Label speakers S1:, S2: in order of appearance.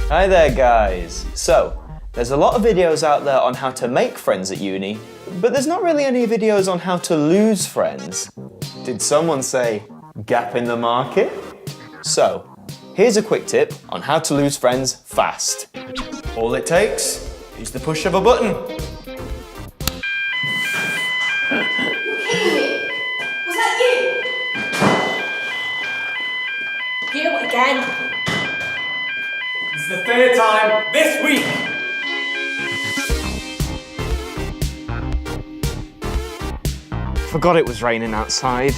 S1: Hi there, guys. So, there's a lot of videos out there on how to make friends at uni, but there's not really any videos on how to lose friends. Did someone say gap in the market? So, here's a quick tip on how to lose friends fast. All it takes is the push of a button.
S2: Was that you? You again?
S3: This is the third time this week!
S1: Forgot it was raining outside.